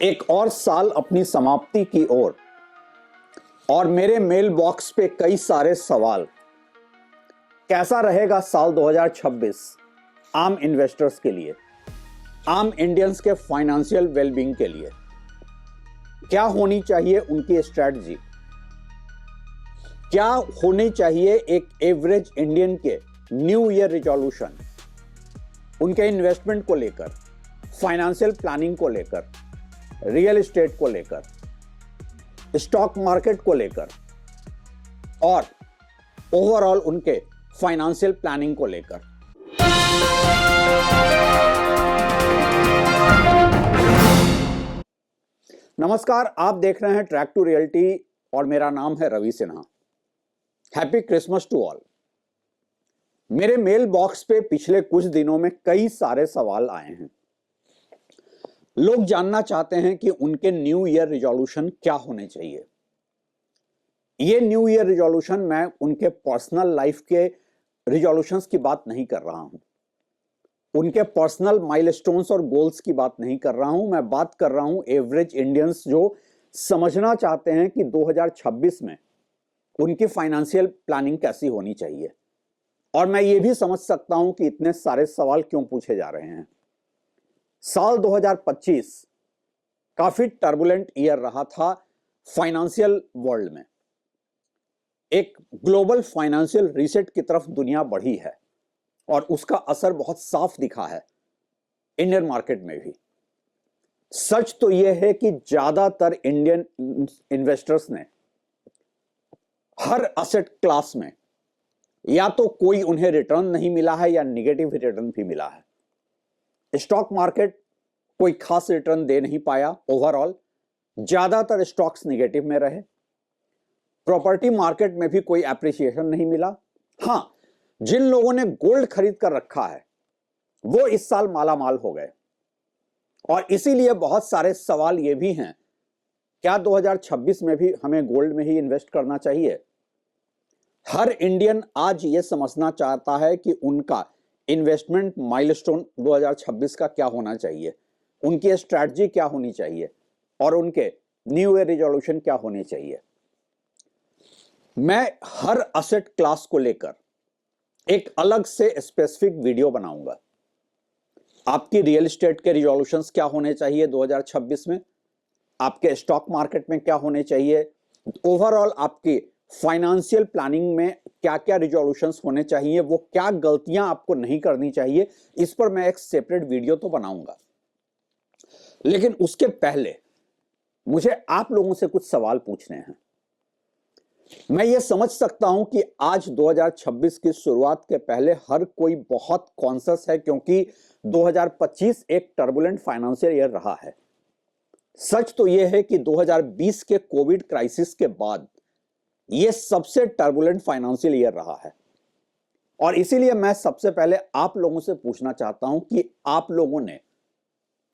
एक और साल अपनी समाप्ति की ओर और मेरे मेल बॉक्स पे कई सारे सवाल। कैसा रहेगा साल 2026 आम इन्वेस्टर्स के लिए, आम इंडियंस के फाइनेंशियल वेलबींग के लिए? क्या होनी चाहिए उनकी स्ट्रैटेजी? क्या होनी चाहिए एक एवरेज इंडियन के न्यू ईयर रिजोल्यूशन, उनके इन्वेस्टमेंट को लेकर, फाइनेंशियल प्लानिंग को लेकर, रियल एस्टेट को लेकर, स्टॉक मार्केट को लेकर और ओवरऑल उनके फाइनेंशियल प्लानिंग को लेकर? नमस्कार, आप देख रहे हैं ट्रैक टू रियलिटी और मेरा नाम है Ravi Sinha. Happy Christmas to all. मेरे मेल बॉक्स पे पिछले कुछ दिनों में कई सारे सवाल आए हैं। लोग जानना चाहते हैं कि उनके न्यू ईयर रिजोल्यूशन क्या होने चाहिए। ये न्यू ईयर रिजोल्यूशन मैं उनके पर्सनल लाइफ के रिजोल्यूशंस की बात नहीं कर रहा हूं, उनके पर्सनल माइलस्टोन्स और गोल्स की बात नहीं कर रहा हूं। मैं बात कर रहा हूं एवरेज इंडियंस जो समझना चाहते हैं कि 2026 में उनकी फाइनेंशियल प्लानिंग कैसी होनी चाहिए। और मैं ये भी समझ सकता हूं कि इतने सारे सवाल क्यों पूछे जा रहे हैं। साल 2025 काफी टर्बुलेंट ईयर रहा था फाइनेंशियल वर्ल्ड में। एक ग्लोबल फाइनेंशियल रीसेट की तरफ दुनिया बढ़ी है और उसका असर बहुत साफ दिखा है इंडियन मार्केट में भी। सच तो यह है कि ज्यादातर इंडियन इन्वेस्टर्स ने हर असेट क्लास में या तो कोई उन्हें रिटर्न नहीं मिला है या निगेटिव रिटर्न भी मिला है। स्टॉक मार्केट कोई खास रिटर्न दे नहीं पाया, ओवरऑल ज्यादातर स्टॉक्स निगेटिव में रहे। प्रॉपर्टी मार्केट में भी कोई एप्रिसिएशन नहीं मिला। हां, जिन लोगों ने गोल्ड खरीद कर रखा है वो इस साल मालामाल हो गए। और इसीलिए बहुत सारे सवाल ये भी हैं, क्या 2026 में भी हमें गोल्ड में ही इन्वेस्ट करना चाहिए? हर इंडियन आज ये समझना चाहता है कि उनका इन्वेस्टमेंट माइलस्टोन 2026 का क्या होना चाहिए, उनकी स्ट्रैटेजी क्या होनी चाहिए और उनके न्यू ईयर रिजोल्यूशन क्या होने चाहिए। मैं हर असेट क्लास को लेकर एक अलग से स्पेसिफिक वीडियो बनाऊंगा। आपकी रियल एस्टेट के रिजोल्यूशंस क्या होने चाहिए 2026 में, आपके स्टॉक मार्केट में क्या होने चाहिए, ओवरऑल आपकी फाइनेंशियल प्लानिंग में क्या क्या रिजोल्यूशंस होने चाहिए, वो क्या गलतियां आपको नहीं करनी चाहिए, इस पर मैं एक सेपरेट वीडियो तो बनाऊंगा। लेकिन उसके पहले मुझे आप लोगों से कुछ सवाल पूछने हैं। मैं ये समझ सकता हूं कि आज 2026 की शुरुआत के पहले हर कोई बहुत कॉन्शियस है, क्योंकि 2025 एक टर्बुलेंट फाइनेंशियल ईयर रहा है। सच तो यह है कि 2020 के कोविड क्राइसिस के बाद यह सबसे टर्बुलेंट फाइनेंशियल ईयर रहा है। और इसीलिए मैं सबसे पहले आप लोगों से पूछना चाहता हूं कि आप लोगों ने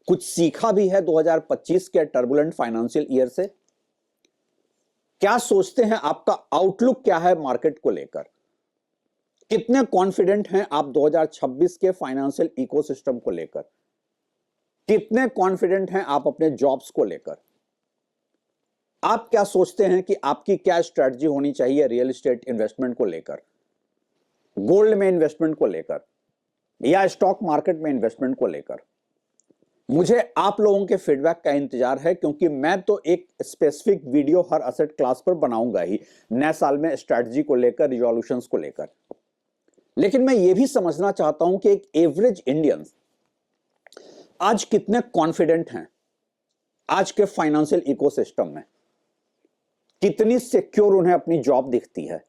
कुछ सीखा भी है 2025 के टर्बुलेंट फाइनेंशियल ईयर से? क्या सोचते हैं, आपका आउटलुक क्या है मार्केट को लेकर? कितने कॉन्फिडेंट हैं आप 2026 के फाइनेंशियल इकोसिस्टम को लेकर? कितने कॉन्फिडेंट हैं आप अपने जॉब्स को लेकर? आप क्या सोचते हैं कि आपकी क्या स्ट्रेटजी होनी चाहिए रियल एस्टेट इन्वेस्टमेंट को लेकर, गोल्ड में इन्वेस्टमेंट को लेकर या स्टॉक मार्केट में इन्वेस्टमेंट को लेकर? मुझे आप लोगों के फीडबैक का इंतजार है, क्योंकि मैं तो एक स्पेसिफिक वीडियो हर असेट क्लास पर बनाऊंगा ही नए साल में, स्ट्रेटजी को लेकर, रिजोल्यूशंस को लेकर। लेकिन मैं ये भी समझना चाहता हूं कि एक एवरेज इंडियन आज कितने कॉन्फिडेंट हैं आज के फाइनेंशियल इकोसिस्टम में, कितनी सिक्योर उन्हें अपनी जॉब दिखती है,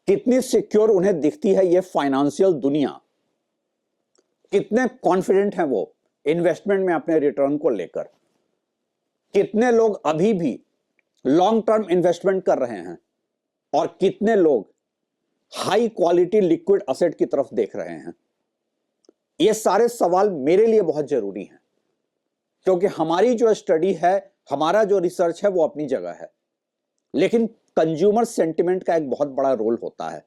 कितनी सिक्योर उन्हें दिखती है ये फाइनेंशियल दुनिया, कितने कॉन्फिडेंट हैं वो इन्वेस्टमेंट में अपने रिटर्न को लेकर, कितने लोग अभी भी लॉन्ग टर्म इन्वेस्टमेंट कर रहे हैं और कितने लोग हाई क्वालिटी लिक्विड असेट की तरफ देख रहे हैं। ये सारे सवाल मेरे लिए बहुत जरूरी हैं, क्योंकि हमारी जो स्टडी है, हमारा जो रिसर्च है वो अपनी जगह है, लेकिन कंज्यूमर सेंटिमेंट का एक बहुत बड़ा रोल होता है।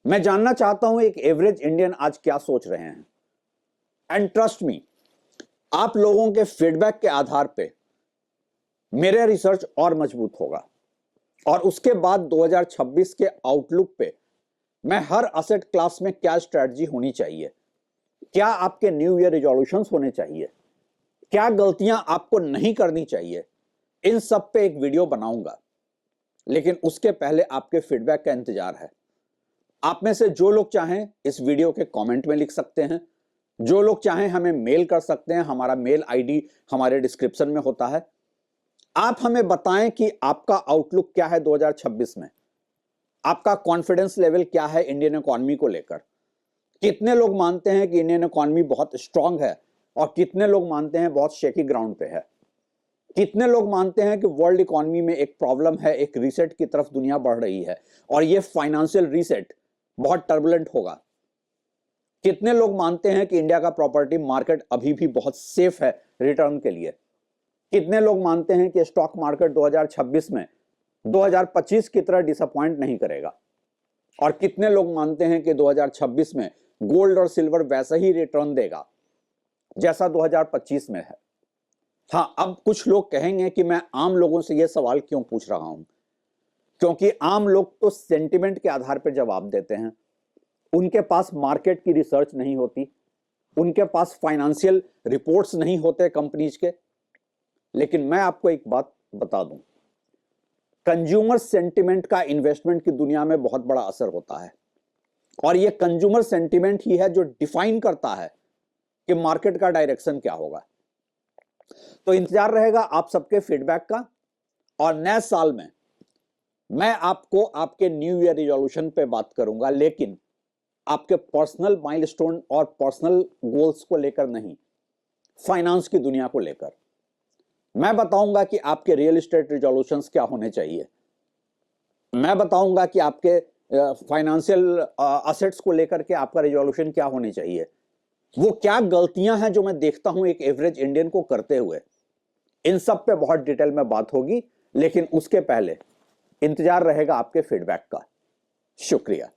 मैं जानना चाहता हूं एक एवरेज इंडियन आज क्या सोच रहे हैं। एंड ट्रस्ट मी, आप लोगों के फीडबैक के आधार पे मेरा रिसर्च और मजबूत होगा और उसके बाद 2026 के आउटलुक पे मैं हर असेट क्लास में क्या स्ट्रेटजी होनी चाहिए, क्या आपके न्यू ईयर रिजोल्यूशंस होने चाहिए, क्या गलतियां आपको नहीं करनी चाहिए, इन सब पे एक वीडियो बनाऊंगा। लेकिन उसके पहले आपके फीडबैक का इंतजार है। आप में से जो लोग चाहें इस वीडियो के कमेंट में लिख सकते हैं, जो लोग चाहें हमें मेल कर सकते हैं, हमारा मेल आईडी हमारे डिस्क्रिप्शन में होता है। आप हमें बताएं कि आपका आउटलुक क्या है 2026 में, आपका कॉन्फिडेंस लेवल क्या है इंडियन इकोनॉमी को लेकर। कितने लोग मानते हैं कि इंडियन इकोनॉमी बहुत स्ट्रांग है और कितने लोग मानते हैं बहुत शेकी ग्राउंड पे है। कितने लोग मानते हैं कि वर्ल्ड इकोनॉमी में एक प्रॉब्लम है, एक रीसेट की तरफ दुनिया बढ़ रही है और ये फाइनेंशियल रीसेट बहुत टर्बुलेंट होगा। कितने लोग मानते हैं कि इंडिया का प्रॉपर्टी मार्केट अभी भी बहुत सेफ है रिटर्न के लिए। कितने लोग मानते हैं कि स्टॉक मार्केट 2026 में 2025 की तरह डिसअपॉइंट नहीं करेगा और कितने लोग मानते हैं कि 2026 में गोल्ड और सिल्वर वैसा ही रिटर्न देगा जैसा 2025 में है। हाँ, अब कुछ लोग कहेंगे कि मैं आम लोगों से यह सवाल क्यों पूछ रहा हूं, क्योंकि आम लोग तो सेंटिमेंट के आधार पर जवाब देते हैं। उनके पास मार्केट की रिसर्च नहीं होती, उनके पास फाइनेंशियल रिपोर्ट्स नहीं होते कंपनीज के। लेकिन मैं आपको एक बात बता दूं, कंज्यूमर सेंटिमेंट का इन्वेस्टमेंट की दुनिया में बहुत बड़ा असर होता है और यह कंज्यूमर सेंटिमेंट ही है जो डिफाइन करता है कि मार्केट का डायरेक्शन क्या होगा। तो इंतजार रहेगा आप सबके फीडबैक का और नए साल में मैं आपको आपके न्यू ईयर रिजोल्यूशन पे बात करूंगा, लेकिन आपके पर्सनल माइलस्टोन और पर्सनल गोल्स को लेकर नहीं, फाइनेंस की दुनिया को लेकर। मैं बताऊंगा कि आपके रियल एस्टेट रिजोल्यूशंस क्या होने चाहिए, मैं बताऊंगा कि आपके फाइनेंशियल असेट्स को लेकर के आपका रिजोल्यूशन क्या होने चाहिए, वो क्या गलतियां हैं जो मैं देखता हूं एक एवरेज इंडियन को करते हुए। इन सब पे बहुत डिटेल में बात होगी, लेकिन उसके पहले इंतजार रहेगा आपके फीडबैक का। शुक्रिया।